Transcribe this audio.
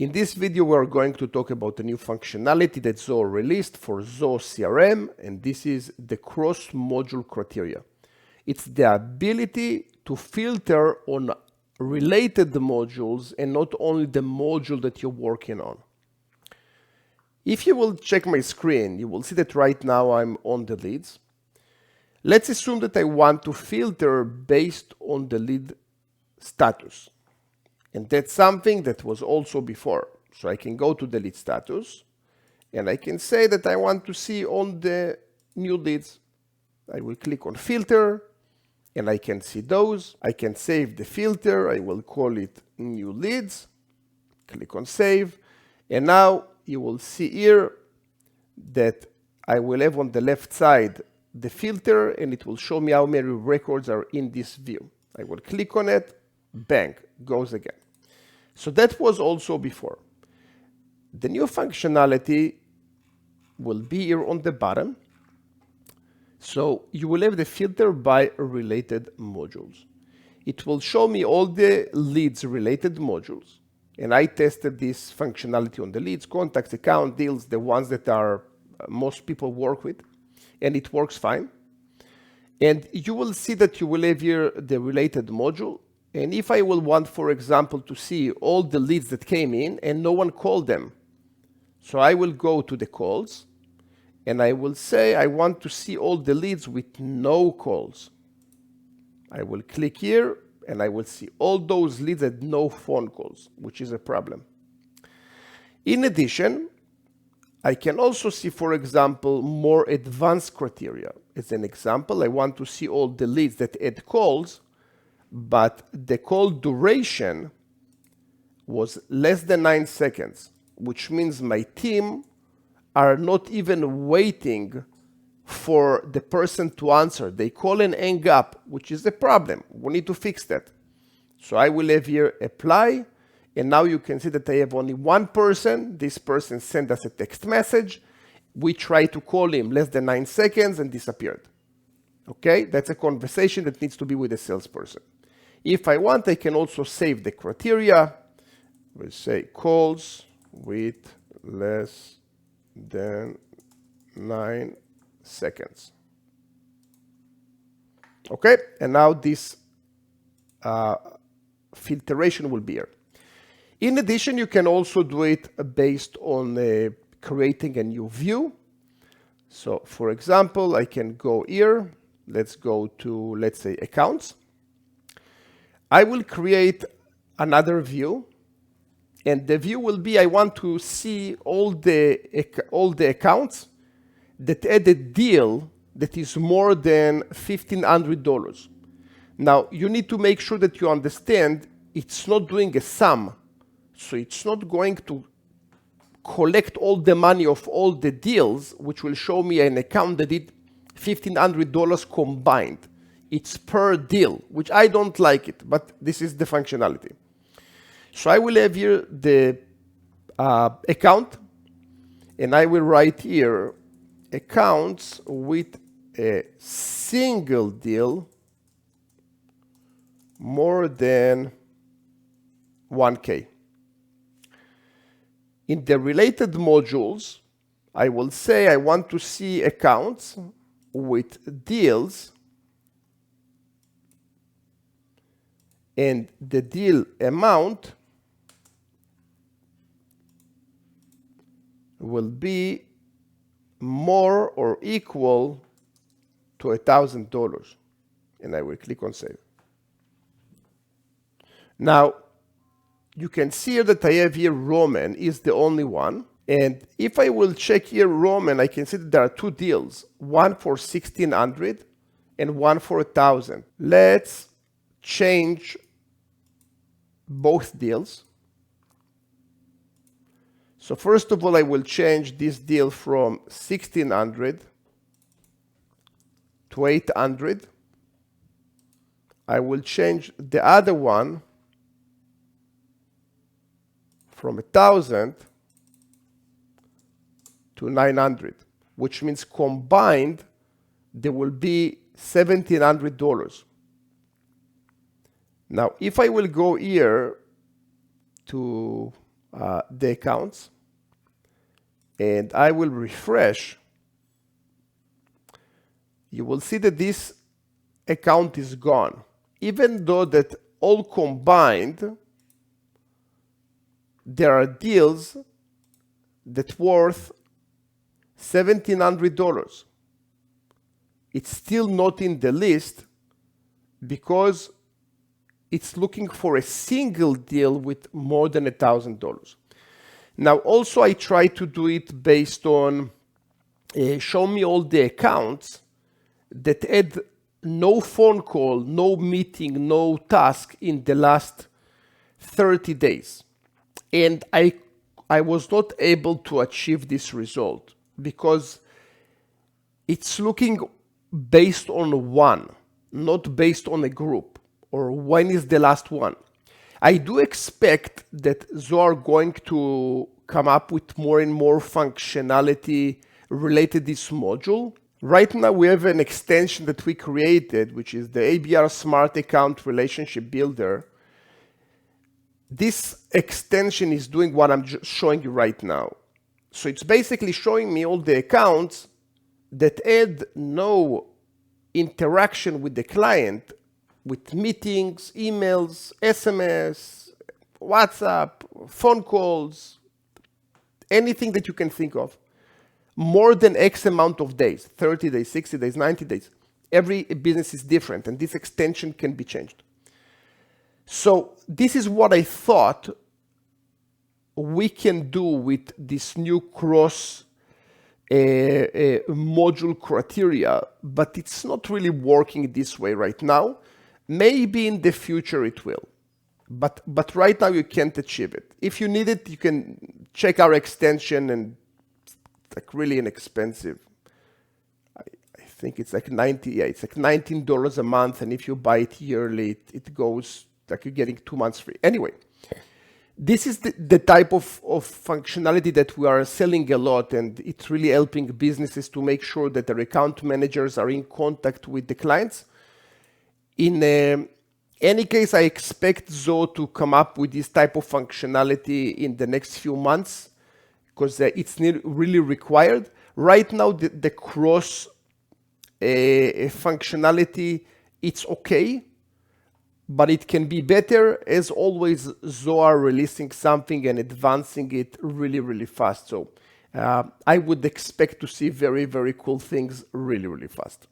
In this video, we're going to talk about a new functionality that Zoho released for Zoho CRM, and this is the cross-module criteria. It's the ability to filter on related modules and not only the module that you're working on. If you will check my screen, you will see that right now I'm on the leads. Let's assume that I want to filter based on the lead status. And that's something that was also before. So I can go to the lead status and I can say that I want to see all the new leads. I will click on filter and I can see those. I can save the filter. I will call it new leads. Click on save. And now you will see here that I will have on the left side the filter and it will show me how many records are in this view. I will click on it. Bang, goes again. So that was also before. The new functionality will be here on the bottom. So you will have the filter by related modules. It will show me all the leads related modules. And I tested this functionality on the leads, contacts, account, deals, the ones that are most people work with. And it works fine. And you will see that you will have here the related module. And if I will want, for example, to see all the leads that came in and no one called them, so I will go to the calls and I will say I want to see all the leads with no calls. I will click here and I will see all those leads and no phone calls, which is a problem. In addition, I can also see, for example, more advanced criteria. As an example, I want to see all the leads that had calls, but the call duration was less than 9 seconds, which means my team are not even waiting for the person to answer. They call and hang up, which is a problem. We need to fix that. So I will have here apply, and now you can see that I have only one person. This person sent us a text message. We tried to call him less than 9 seconds and disappeared. Okay, that's a conversation that needs to be with a salesperson. If I want, I can also save the criteria. We'll say calls with less than 9 seconds. Okay, and now this filtration will be here. In addition, you can also do it based on creating a new view. So for example, I can go here. Let's go to, let's say, accounts. I will create another view, and the view will be I want to see all the accounts that had a deal that is more than $1,500. Now, you need to make sure that you understand it's not doing a sum. So it's not going to collect all the money of all the deals, which will show me an account that did $1,500 combined. It's per deal, which I don't like it, but this is the functionality. So I will have here the account, and I will write here accounts with a single deal more than 1K. In the related modules, I will say I want to see accounts with deals and the deal amount will be more or equal to $1,000. And I will click on save. Now, you can see here that I have here Roman is the only one. And if I will check here Roman, I can see that there are two deals, one for 1,600 and one for 1,000. Let's change both deals. So first of all, I will change this deal from 1,600 to 800. I will change the other one from 1,000 to 900, which means combined there will be $1,700. Now, if I will go here to the accounts and I will refresh, you will see that this account is gone. Even though that all combined, there are deals that worth $1,700. It's still not in the list because it's looking for a single deal with more than $1,000. Now, also I try to do it based on show me all the accounts that had no phone call, no meeting, no task in the last 30 days. And I was not able to achieve this result because it's looking based on one, not based on a group, or when is the last one. I do expect that Zoho are going to come up with more and more functionality related to this module. Right now we have an extension that we created, which is the ABR Smart Account Relationship Builder. This extension is doing what I'm just showing you right now. So it's basically showing me all the accounts that had no interaction with the client, with meetings, emails, SMS, WhatsApp, phone calls, anything that you can think of, more than X amount of days, 30 days, 60 days, 90 days. Every business is different, and this extension can be changed. So this is what I thought we can do with this new cross module criteria, but it's not really working this way right now. Maybe in the future it will, but right now you can't achieve it. If you need it, you can check our extension, and it's like really inexpensive. I think it's like it's like $19 a month, and if you buy it yearly, it goes like you're getting 2 months free. Anyway, this is the type of functionality that we are selling a lot, and it's really helping businesses to make sure that their account managers are in contact with the clients. In any case, I expect Zoho to come up with this type of functionality in the next few months because it's really required. Right now, the cross functionality, it's okay, but it can be better. As always, Zoho are releasing something and advancing it really, really fast. So I would expect to see very, very cool things really, really fast.